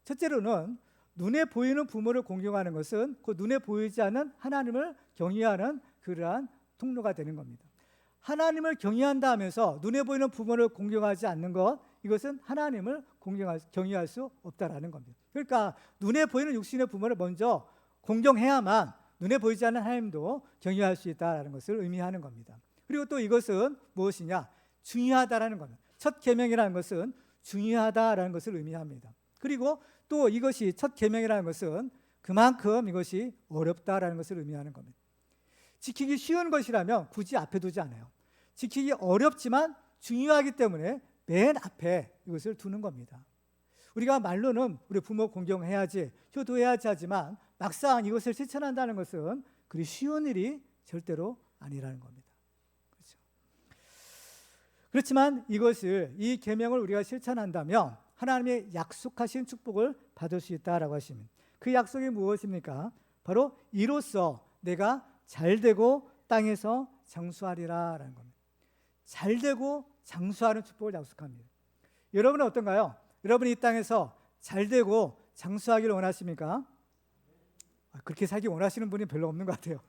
첫째로는 눈에 보이는 부모를 공경하는 것은 그 눈에 보이지 않는 하나님을 경외하는 그러한 통로가 되는 겁니다. 하나님을 경외한다 하면서 눈에 보이는 부모를 공경하지 않는 것, 이것은 하나님을 경외할 수 없다라는 겁니다. 그러니까 눈에 보이는 육신의 부모를 먼저 공경해야만 눈에 보이지 않는 하나님도 경외할 수 있다는 것을 의미하는 겁니다. 그리고 또 이것은 무엇이냐? 중요하다라는 겁니다. 첫 계명이라는 것은 중요하다라는 것을 의미합니다. 그리고 또 이것이 첫 계명이라는 것은 그만큼 이것이 어렵다라는 것을 의미하는 겁니다. 지키기 쉬운 것이라면 굳이 앞에 두지 않아요. 지키기 어렵지만 중요하기 때문에 맨 앞에 이것을 두는 겁니다. 우리가 말로는 우리 부모 공경해야지, 효도해야지 하지만 막상 이것을 실천한다는 것은 그리 쉬운 일이 절대로 아니라는 겁니다. 그렇죠? 그렇지만 이 계명을 우리가 실천한다면 하나님의 약속하신 축복을 받을 수 있다라고 하시면 그 약속이 무엇입니까? 바로 이로써 내가 잘되고 땅에서 장수하리라라는 겁니다. 잘되고 장수하는 축복을 약속합니다. 여러분은 어떤가요? 여러분이 이 땅에서 잘되고 장수하기를 원하십니까? 그렇게 살기 원하시는 분이 별로 없는 것 같아요.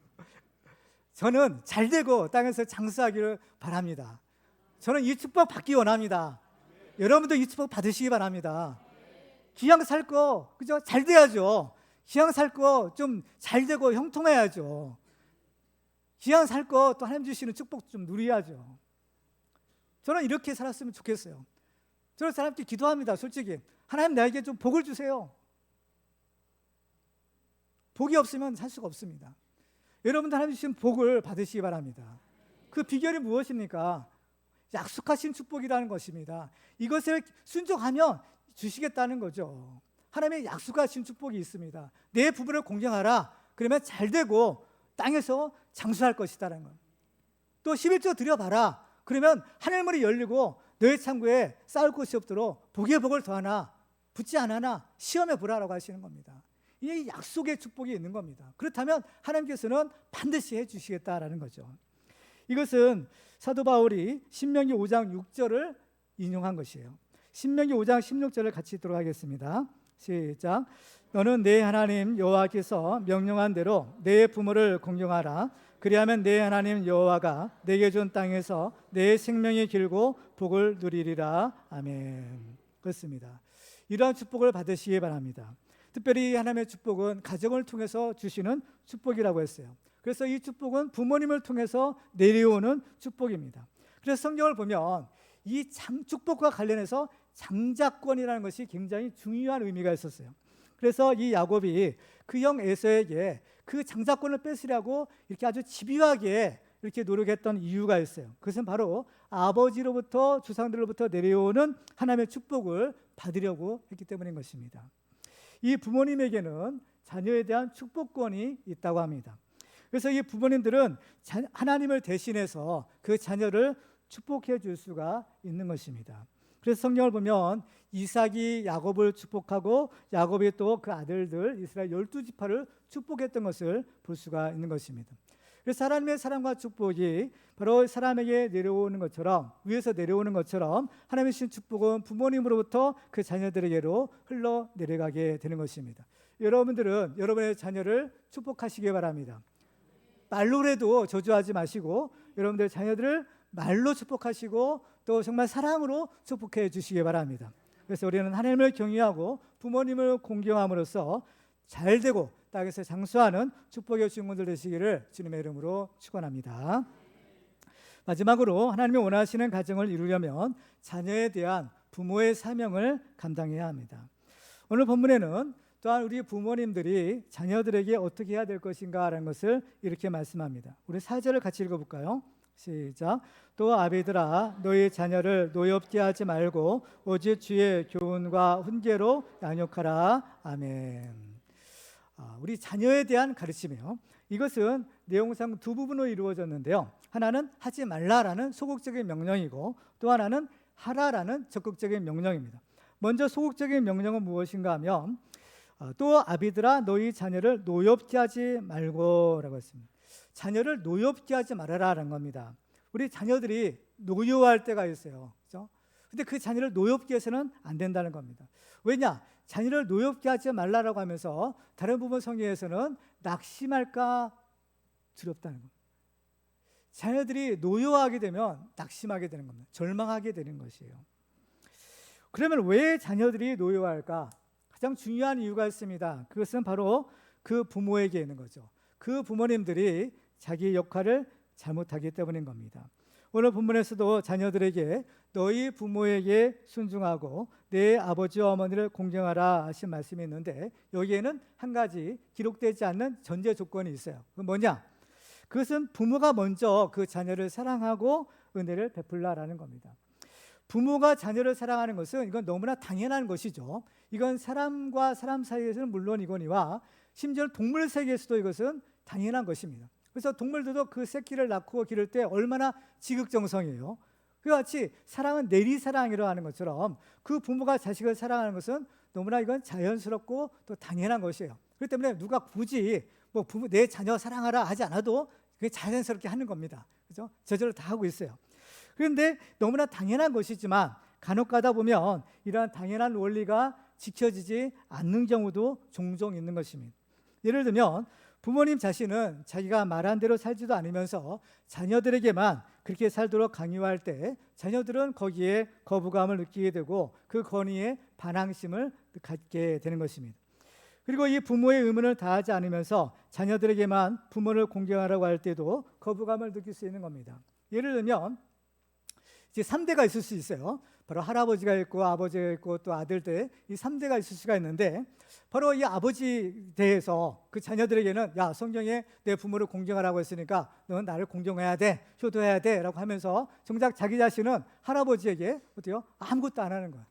저는 잘되고 땅에서 장수하기를 바랍니다. 저는 이 축복 받기 원합니다. 여러분도 이 축복 받으시기 바랍니다. 기왕 살 거 그죠? 잘 돼야죠. 기왕 살 거 좀 잘 되고 형통해야죠. 기왕 살 거 또 하나님 주시는 축복 좀 누려야죠. 저는 이렇게 살았으면 좋겠어요. 저는 하나님께 기도합니다. 솔직히 하나님 나에게 좀 복을 주세요. 복이 없으면 살 수가 없습니다. 여러분도 하나님 주신 복을 받으시기 바랍니다. 그 비결이 무엇입니까? 약속하신 축복이라는 것입니다. 이것을 순종하면 주시겠다는 거죠. 하나님의 약속하신 축복이 있습니다. 내 부부를 공경하라. 그러면 잘 되고 땅에서 장수할 것이다라는 것. 또 11조 드려봐라. 그러면 하늘문이 열리고 너의 창고에 쌓을 곳이 없도록 복의 복을 더하나 붙지 않으나 시험해 보라라고 하시는 겁니다. 이 약속의 축복이 있는 겁니다. 그렇다면 하나님께서는 반드시 해주시겠다라는 거죠. 이것은 사도 바울이 신명기 5장 6절을 인용한 것이에요. 신명기 5장 16절을 같이 읽도록 하겠습니다. 시작. 너는 내 하나님 여호와께서 명령한 대로 내 부모를 공경하라. 그리하면 내 하나님 여호와가 내게 준 땅에서 내 생명이 길고 복을 누리리라. 아멘. 그렇습니다. 이러한 축복을 받으시기 바랍니다. 특별히 하나님의 축복은 가정을 통해서 주시는 축복이라고 했어요. 그래서 이 축복은 부모님을 통해서 내려오는 축복입니다. 그래서 성경을 보면 이 축복과 관련해서 장자권이라는 것이 굉장히 중요한 의미가 있었어요. 그래서 이 야곱이 그 형 에서에게 그 장자권을 뺏으려고 이렇게 아주 집요하게 이렇게 노력했던 이유가 있어요. 그것은 바로 아버지로부터 조상들로부터 내려오는 하나님의 축복을 받으려고 했기 때문인 것입니다. 이 부모님에게는 자녀에 대한 축복권이 있다고 합니다. 그래서 이 부모님들은 하나님을 대신해서 그 자녀를 축복해 줄 수가 있는 것입니다. 그래서 성경을 보면 이삭이 야곱을 축복하고 야곱이 또 그 아들들 이스라엘 12지파를 축복했던 것을 볼 수가 있는 것입니다. 그래서 하나님의 사랑과 축복이 바로 사람에게 내려오는 것처럼, 위에서 내려오는 것처럼 하나님의 주신 축복은 부모님으로부터 그 자녀들에게로 흘러 내려가게 되는 것입니다. 여러분들은 여러분의 자녀를 축복하시기 바랍니다. 말로라도 저주하지 마시고 여러분들 자녀들을 말로 축복하시고 또 정말 사랑으로 축복해 주시기 바랍니다. 그래서 우리는 하나님을 경외하고 부모님을 공경함으로써 잘되고 땅에서 장수하는 축복의 주인공들 되시기를 주님의 이름으로 축원합니다. 마지막으로 하나님이 원하시는 가정을 이루려면 자녀에 대한 부모의 사명을 감당해야 합니다. 오늘 본문에는 또한 우리 부모님들이 자녀들에게 어떻게 해야 될 것인가라는 것을 이렇게 말씀합니다. 우리 4절을 같이 읽어볼까요? 시작. 또 아비들아 너희 자녀를 노엽게 하지 말고 오직 주의 교훈과 훈계로 양육하라. 아멘. 우리 자녀에 대한 가르침이요. 이것은 내용상 두 부분으로 이루어졌는데요. 하나는 하지 말라라는 소극적인 명령이고 또 하나는 하라라는 적극적인 명령입니다. 먼저 소극적인 명령은 무엇인가 하면 또 아비들아 너희 자녀를 노엽게 하지 말고 라고 했습니다. 자녀를 노엽게 하지 말아라라는 겁니다. 우리 자녀들이 노여워할 때가 있어요. 그렇죠? 근데 그 자녀를 노엽게 해서는 안 된다는 겁니다. 왜냐? 자녀를 노엽게 하지 말라라고 하면서 다른 부분 성경에서는 낙심할까 두렵다는 겁니다. 자녀들이 노여워하게 되면 낙심하게 되는 겁니다. 절망하게 되는 것이에요. 그러면 왜 자녀들이 노여워할까? 가장 중요한 이유가 있습니다. 그것은 바로 그 부모에게 있는 거죠. 그 부모님들이 자기 역할을 잘못하기 때문인 겁니다. 오늘 본문에서도 자녀들에게 너희 부모에게 순종하고 내 아버지와 어머니를 공경하라 하신 말씀이 있는데 여기에는 한 가지 기록되지 않는 전제 조건이 있어요. 그건 뭐냐? 그것은 부모가 먼저 그 자녀를 사랑하고 은혜를 베풀라라는 겁니다. 부모가 자녀를 사랑하는 것은 이건 너무나 당연한 것이죠. 이건 사람과 사람 사이에서는 물론이거니와 심지어 동물 세계에서도 이것은 당연한 것입니다. 그래서 동물들도 그 새끼를 낳고 기를 때 얼마나 지극정성이에요. 그와 같이 사랑은 내리사랑이라고 하는 것처럼 그 부모가 자식을 사랑하는 것은 너무나 이건 자연스럽고 또 당연한 것이에요. 그렇기 때문에 누가 굳이 뭐 부모 내 자녀 사랑하라 하지 않아도 그게 자연스럽게 하는 겁니다. 그죠? 저절로 다 하고 있어요. 그런데 너무나 당연한 것이지만 간혹 가다 보면 이러한 당연한 원리가 지켜지지 않는 경우도 종종 있는 것입니다. 예를 들면 부모님 자신은 자기가 말한 대로 살지도 않으면서 자녀들에게만 그렇게 살도록 강요할 때 자녀들은 거기에 거부감을 느끼게 되고 그 권위에 반항심을 갖게 되는 것입니다. 그리고 이 부모의 의무를 다하지 않으면서 자녀들에게만 부모를 공경하라고 할 때도 거부감을 느낄 수 있는 겁니다. 예를 들면 이제 3대가 있을 수 있어요. 바로 할아버지가 있고 아버지가 있고 또 아들들 이 3대가 있을 수가 있는데 바로 이 아버지 대해서 그 자녀들에게는 야 성경에 내 부모를 공경하라고 했으니까 너는 나를 공경해야 돼, 효도해야 돼 라고 하면서 정작 자기 자신은 할아버지에게 어때요? 아무것도 안 하는 거야.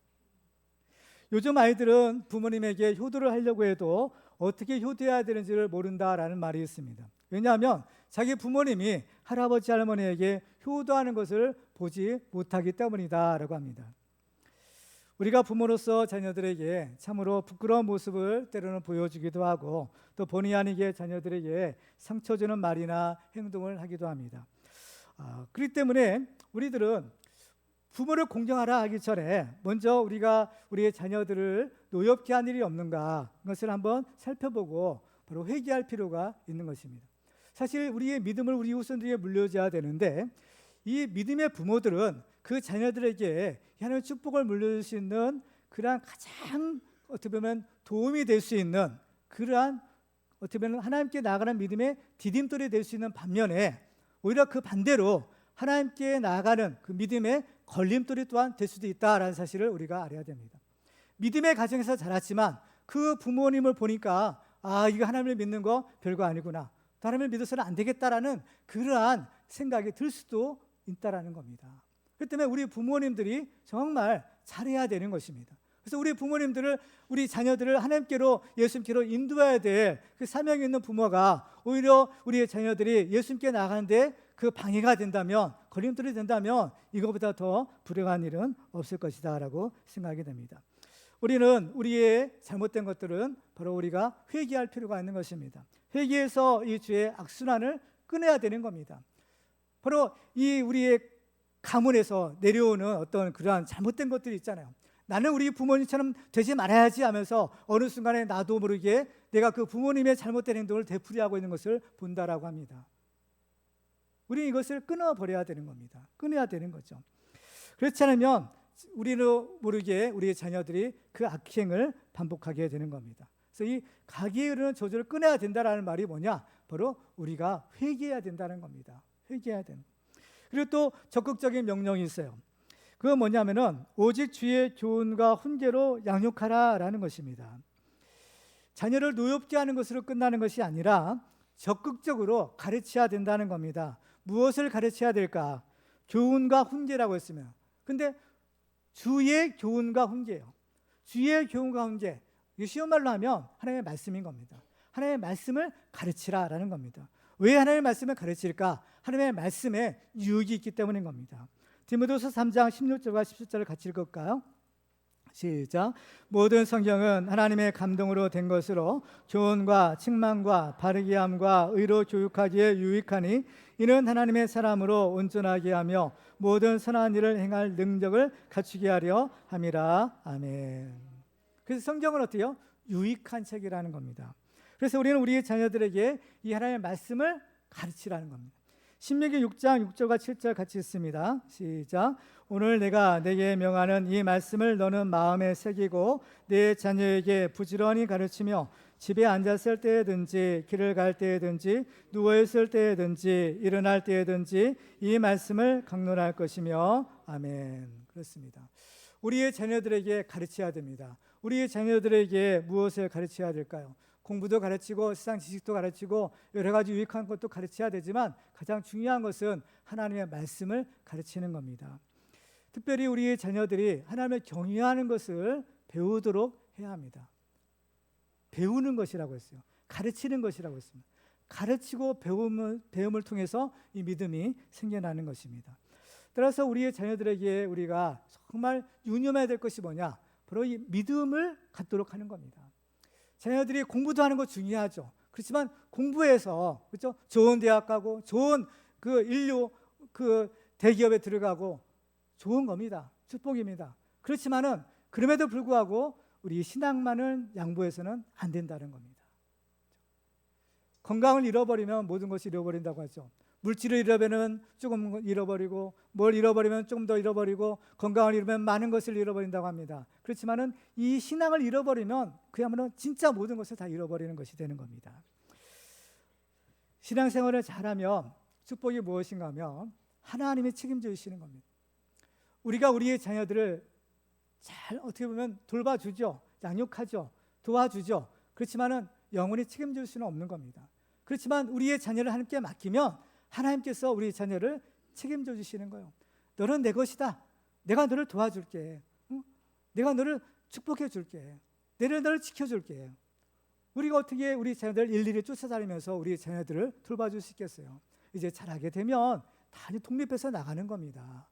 요즘 아이들은 부모님에게 효도를 하려고 해도 어떻게 효도해야 되는지를 모른다라는 말이 있습니다. 왜냐하면 자기 부모님이 할아버지 할머니에게 효도하는 것을 보지 못하기 때문이다라고 합니다. 우리가 부모로서 자녀들에게 참으로 부끄러운 모습을 때로는 보여주기도 하고 또 본의 아니게 자녀들에게 상처 주는 말이나 행동을 하기도 합니다. 그렇기 때문에 우리들은 부모를 공경하라 하기 전에 먼저 우리가 우리의 자녀들을 노엽게 한 일이 없는가 그것을 한번 살펴보고 바로 회개할 필요가 있는 것입니다. 사실 우리의 믿음을 우리 후손들에게 물려줘야 되는데 이 믿음의 부모들은 그 자녀들에게 하나님의 축복을 물려줄 수 있는 그러한 가장 어떻게 보면 도움이 될 수 있는 그러한 어떻게 보면 하나님께 나아가는 믿음의 디딤돌이 될 수 있는 반면에 오히려 그 반대로 하나님께 나아가는 그 믿음의 걸림돌이 또한 될 수도 있다라는 사실을 우리가 알아야 됩니다. 믿음의 가정에서 자랐지만 그 부모님을 보니까 이거 하나님을 믿는 거 별거 아니구나. 하나님을 믿어서는 안 되겠다라는 그러한 생각이 들 수도 있다라는 겁니다. 그렇기 때문에 우리 부모님들이 정말 잘해야 되는 것입니다. 그래서 우리 부모님들을, 우리 자녀들을 하나님께로, 예수님께로 인도해야 될 그 사명이 있는 부모가 오히려 우리의 자녀들이 예수님께 나가는데 그 방해가 된다면, 걸림돌이 된다면 이거보다 더 불행한 일은 없을 것이다 라고 생각이 됩니다. 우리는 우리의 잘못된 것들은 바로 우리가 회개할 필요가 있는 것입니다. 회개해서 이 죄의 악순환을 끊어야 되는 겁니다. 바로 이 우리의 가문에서 내려오는 어떤 그러한 잘못된 것들이 있잖아요. 나는 우리 부모님처럼 되지 말아야지 하면서 어느 순간에 나도 모르게 내가 그 부모님의 잘못된 행동을 되풀이하고 있는 것을 본다라고 합니다. 우리는 이것을 끊어버려야 되는 겁니다. 끊어야 되는 거죠. 그렇지 않으면 우리는 모르게 우리의 자녀들이 그 악행을 반복하게 되는 겁니다. 그래서 이 가기에 이르는 저주를 끊어야 된다라는 말이 뭐냐? 바로 우리가 회개해야 된다는 겁니다. 회개해야 되는. 그리고 또 적극적인 명령이 있어요. 그건 뭐냐면은 오직 주의 교훈과 훈계로 양육하라라는 것입니다. 자녀를 노엽게 하는 것으로 끝나는 것이 아니라 적극적으로 가르쳐야 된다는 겁니다. 무엇을 가르쳐야 될까? 교훈과 훈계라고 했으면, 근데 주의 교훈과 훈계예요. 주의 교훈과 훈계, 이게 쉬운 말로 하면 하나님의 말씀인 겁니다. 하나님의 말씀을 가르치라라는 겁니다. 왜 하나님의 말씀을 가르칠까? 하나님의 말씀에 유익이 있기 때문인 겁니다. 디모데후서 3장 16절과 17절을 같이 읽을까요? 시작. 모든 성경은 하나님의 감동으로 된 것으로 교훈과 책망과 바르게 함과 의로 교육하기에 유익하니 이는 하나님의 사람으로 온전하게 하며 모든 선한 일을 행할 능력을 갖추게 하려 함이라. 아멘. 그래서 성경은 어때요? 유익한 책이라는 겁니다. 그래서 우리는 우리의 자녀들에게 이 하나님의 말씀을 가르치라는 겁니다. 신명기 6장 6절과 7절 같이 읽습니다. 시작. 오늘 내가 내게 명하는 이 말씀을 너는 마음에 새기고 내 자녀에게 부지런히 가르치며 집에 앉았을 때든지 길을 갈 때든지 누워있을 때든지 일어날 때든지 이 말씀을 강론할 것이며. 아멘. 그렇습니다. 우리의 자녀들에게 가르쳐야 됩니다. 우리의 자녀들에게 무엇을 가르쳐야 될까요? 공부도 가르치고 세상 지식도 가르치고 여러 가지 유익한 것도 가르쳐야 되지만 가장 중요한 것은 하나님의 말씀을 가르치는 겁니다. 특별히 우리의 자녀들이 하나님을 경외하는 것을 배우도록 해야 합니다. 배우는 것이라고 했어요. 가르치는 것이라고 했습니다. 가르치고 배움을 통해서 이 믿음이 생겨나는 것입니다. 따라서 우리의 자녀들에게 우리가 정말 유념해야 될 것이 뭐냐? 바로 이 믿음을 갖도록 하는 겁니다. 자녀들이 공부도 하는 거 중요하죠. 그렇지만 공부해서, 그렇죠? 좋은 대학 가고 좋은 그 인류 그 대기업에 들어가고 좋은 겁니다. 축복입니다. 그렇지만은 그럼에도 불구하고 우리 신앙만을 양보해서는 안 된다는 겁니다. 건강을 잃어버리면 모든 것을 잃어버린다고 하죠. 물질을 잃어버리면 조금 잃어버리고, 뭘 잃어버리면 조금 더 잃어버리고, 건강을 잃으면 많은 것을 잃어버린다고 합니다. 그렇지만은 이 신앙을 잃어버리면 그야말로 진짜 모든 것을 다 잃어버리는 것이 되는 겁니다. 신앙생활을 잘하면 축복이 무엇인가 하면 하나님이 책임져 주시는 겁니다. 우리가 우리의 자녀들을 잘 어떻게 보면 돌봐주죠. 양육하죠. 도와주죠. 그렇지만은 영원히 책임질 수는 없는 겁니다. 그렇지만 우리의 자녀를 하나님께 맡기면 하나님께서 우리 자녀를 책임져 주시는 거예요. 너는 내 것이다. 내가 너를 도와줄게. 내가 너를 축복해 줄게. 내가 너를 지켜줄게. 우리가 어떻게 우리 자녀들 일일이 쫓아다니면서 우리 자녀들을 돌봐줄 수 있겠어요? 이제 자라게 되면 다 독립해서 나가는 겁니다.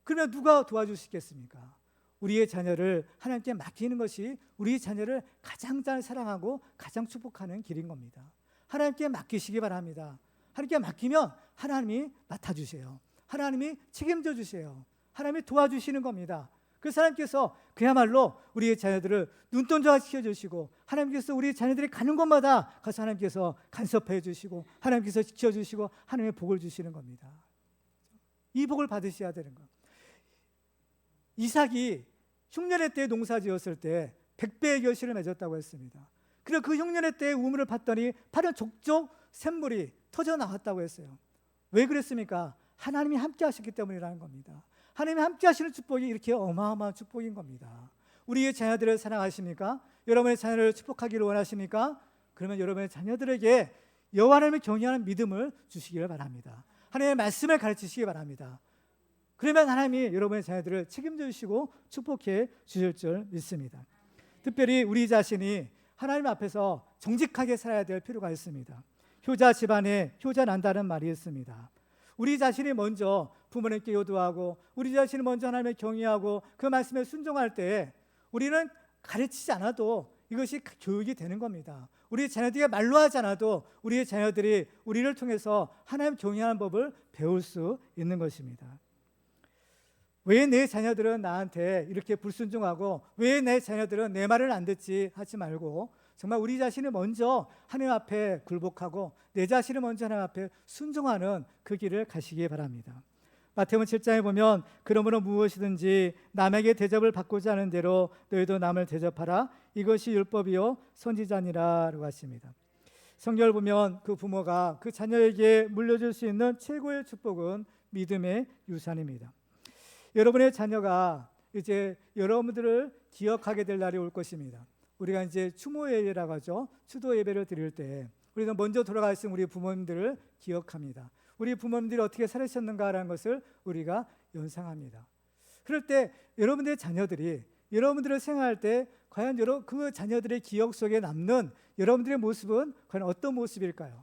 그러면 누가 도와줄 수 있겠습니까? 우리의 자녀를 하나님께 맡기는 것이 우리 자녀를 가장 잘 사랑하고 가장 축복하는 길인 겁니다. 하나님께 맡기시기 바랍니다. 하나님께 맡기면 하나님이 맡아주세요. 하나님이 책임져 주세요. 하나님이 도와주시는 겁니다. 그래서 하나님께서 그야말로 우리의 자녀들을 눈동자시켜 주시고, 하나님께서 우리 자녀들이 가는 곳마다 가서 하나님께서 간섭해 주시고, 하나님께서 지켜주시고, 하나님의 복을 주시는 겁니다. 이 복을 받으셔야 되는 거예요. 이삭이 흉년의 때에 농사 지었을 때 100배의 결실을 맺었다고 했습니다. 그리고 그 흉년의 때에 우물을 팠더니 파란 족족 샘물이 터져 나왔다고 했어요. 왜 그랬습니까? 하나님이 함께 하셨기 때문이라는 겁니다. 하나님이 함께 하시는 축복이 이렇게 어마어마한 축복인 겁니다. 우리의 자녀들을 사랑하십니까? 여러분의 자녀를 축복하기를 원하십니까? 그러면 여러분의 자녀들에게 여호와 하나님을 경외하는 믿음을 주시기를 바랍니다. 하나님의 말씀을 가르치시기 바랍니다. 그러면 하나님이 여러분의 자녀들을 책임져 주시고 축복해 주실 줄 믿습니다. 특별히 우리 자신이 하나님 앞에서 정직하게 살아야 될 필요가 있습니다. 효자 집안에 효자 난다는 말이 있습니다. 우리 자신이 먼저 부모님께 효도하고 우리 자신이 먼저 하나님을 경외하고 그 말씀에 순종할 때 우리는 가르치지 않아도 이것이 교육이 되는 겁니다. 우리 자녀들이 말로 하지 않아도 우리의 자녀들이 우리를 통해서 하나님 경외하는 법을 배울 수 있는 것입니다. 왜 내 자녀들은 나한테 이렇게 불순종하고 왜 내 자녀들은 내 말을 안 듣지 하지 말고 정말 우리 자신이 먼저 하나님 앞에 굴복하고 내 자신이 먼저 하나님 앞에 순종하는 그 길을 가시기 바랍니다. 마태복음 7장에 보면 그러므로 무엇이든지 남에게 대접을 받고자 하는 대로 너희도 남을 대접하라. 이것이 율법이요 선지자니라라고 하십니다. 성경을 보면 그 부모가 그 자녀에게 물려줄 수 있는 최고의 축복은 믿음의 유산입니다. 여러분의 자녀가 이제 여러분들을 기억하게 될 날이 올 것입니다. 우리가 이제 추모 예배라고 하죠. 추도 예배를 드릴 때 우리는 먼저 돌아가 있으면 우리 부모님들을 기억합니다. 우리 부모님들이 어떻게 살으셨는가라는 것을 우리가 연상합니다. 그럴 때 여러분들의 자녀들이 여러분들을 생각할 때 과연 그 자녀들의 기억 속에 남는 여러분들의 모습은 과연 어떤 모습일까요?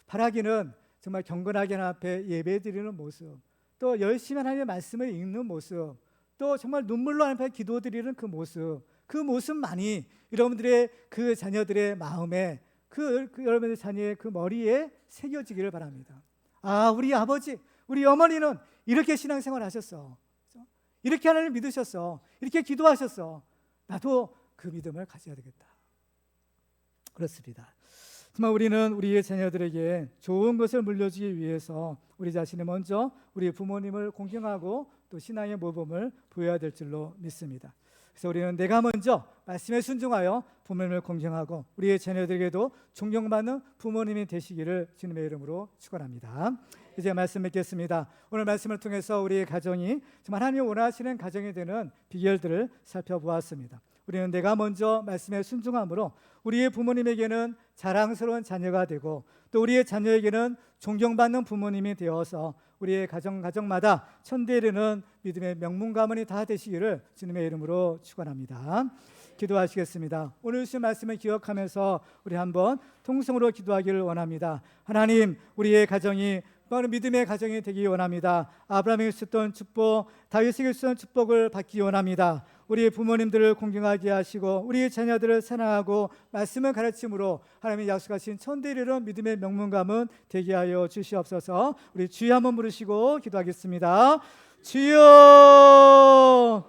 바라기는 정말 경건하게 하나님 앞에 예배드리는 모습, 또 열심히 하나님의 말씀을 읽는 모습, 또 정말 눈물로 하나님 앞에 기도드리는 그 모습만이 여러분들의 그 자녀들의 마음에 그 여러분의 자녀의 그 머리에 새겨지기를 바랍니다. 아, 우리 아버지, 우리 어머니는 이렇게 신앙생활 하셨어. 이렇게 하나님을 믿으셨어. 이렇게 기도하셨어. 나도 그 믿음을 가져야 되겠다. 그렇습니다. 정말 우리는 우리의 자녀들에게 좋은 것을 물려주기 위해서 우리 자신이 먼저 우리 부모님을 공경하고 또 신앙의 모범을 보여야 될 줄로 믿습니다. 그래서 우리는 내가 먼저 말씀에 순종하여 부모님을 공경하고 우리의 자녀들에게도 존경받는 부모님이 되시기를 주님의 이름으로 축원합니다. 이제 말씀 맺겠습니다. 오늘 말씀을 통해서 우리의 가정이 정말 하나님이 원하시는 가정이 되는 비결들을 살펴보았습니다. 우리는 내가 먼저 말씀에 순종함으로 우리의 부모님에게는 자랑스러운 자녀가 되고 또 우리의 자녀에게는 존경받는 부모님이 되어서 우리의 가정마다 천대에 이르는 믿음의 명문 가문이 다 되시기를 주님의 이름으로 축원합니다. 기도하시겠습니다. 오늘 주신 말씀을 기억하면서 우리 한번 통성으로 기도하기를 원합니다. 하나님, 우리의 가정이 바로 믿음의 가정이 되기 원합니다. 아브라함에게 주셨던 축복, 다윗에게 주셨던 축복을 받기 원합니다. 우리 부모님들을 공경하게 하시고 우리 자녀들을 사랑하고 말씀을 가르침으로 하나님이 약속하신 천대에 이르는 믿음의 명문 가문 되게 하여 주시옵소서. 우리 주여 한번 부르시고 기도하겠습니다. 주여,